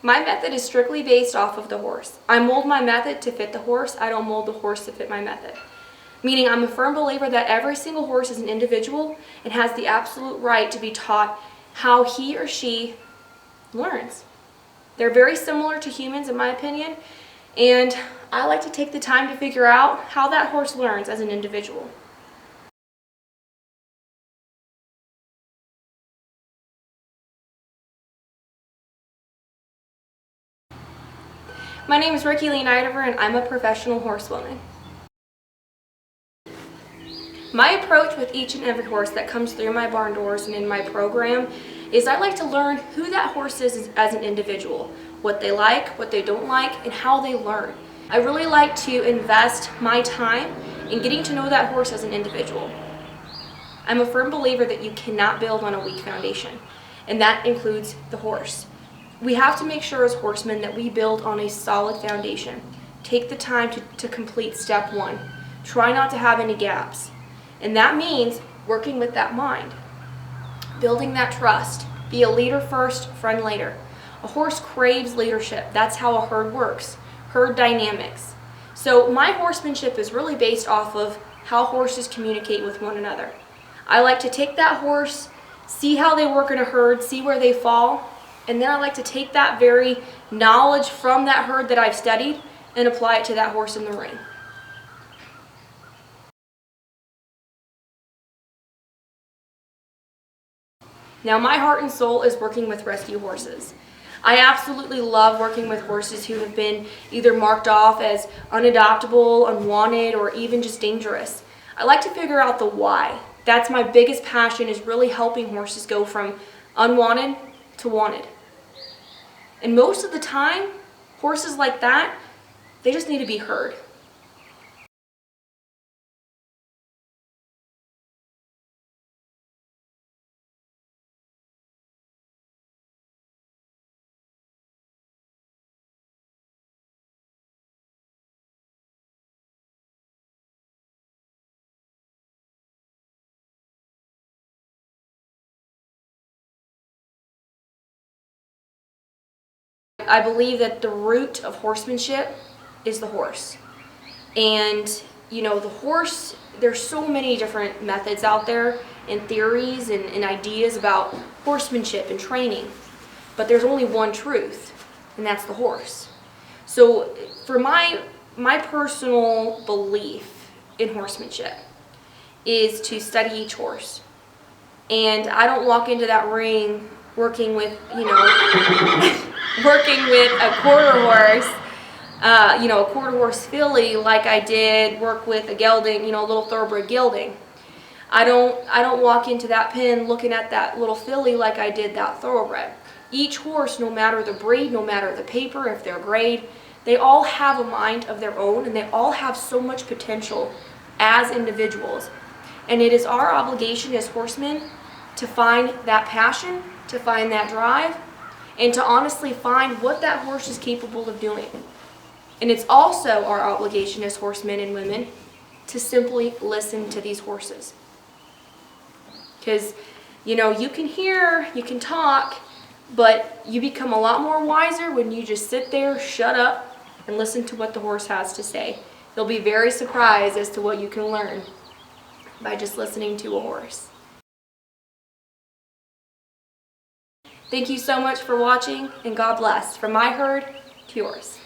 My method is strictly based off of the horse. I mold my method to fit the horse. I don't mold the horse to fit my method. Meaning I'm a firm believer that every single horse is an individual and has the absolute right to be taught how he or she learns. They're very similar to humans in my opinion, and I like to take the time to figure out how that horse learns as an individual. My name is Rikki Lee Horsemanship, and I'm a professional horsewoman. My approach with each and every horse that comes through my barn doors and in my program is I like to learn who that horse is as an individual, what they like, what they don't like, and how they learn. I really like to invest my time in getting to know that horse as an individual. I'm a firm believer that you cannot build on a weak foundation, and that includes the horse. We have to make sure as horsemen that we build on a solid foundation. Take the time to complete step one. Try not to have any gaps. And that means working with that mind, building that trust. Be a leader first, friend later. A horse craves leadership. That's how a herd works, herd dynamics. So my horsemanship is really based off of how horses communicate with one another. I like to take that horse, see how they work in a herd, see where they fall, and then I like to take that very knowledge from that herd that I've studied and apply it to that horse in the ring. Now, my heart and soul is working with rescue horses. I absolutely love working with horses who have been either marked off as unadoptable, unwanted, or even just dangerous. I like to figure out the why. That's my biggest passion, is really helping horses go from unwanted to wanted. And most of the time, horses like that, they just need to be heard. I believe that the root of horsemanship is the horse. And, the horse, there's so many different methods out there and theories and ideas about horsemanship and training. But there's only one truth, and that's the horse. So for my personal belief in horsemanship is to study each horse. And I don't walk into that ring working with, working with a quarter horse, a quarter horse filly like I did work with a gelding, a little thoroughbred gelding. I don't walk into that pen looking at that little filly like I did that thoroughbred. Each horse, no matter the breed, no matter the paper, if they're grade, they all have a mind of their own, and they all have so much potential as individuals. And it is our obligation as horsemen to find that passion, to find that drive, and to honestly find what that horse is capable of doing. And it's also our obligation as horsemen and women to simply listen to these horses. Because, you can hear, you can talk, but you become a lot more wiser when you just sit there, shut up, and listen to what the horse has to say. You'll be very surprised as to what you can learn by just listening to a horse. Thank you so much for watching, and God bless. From my herd to yours.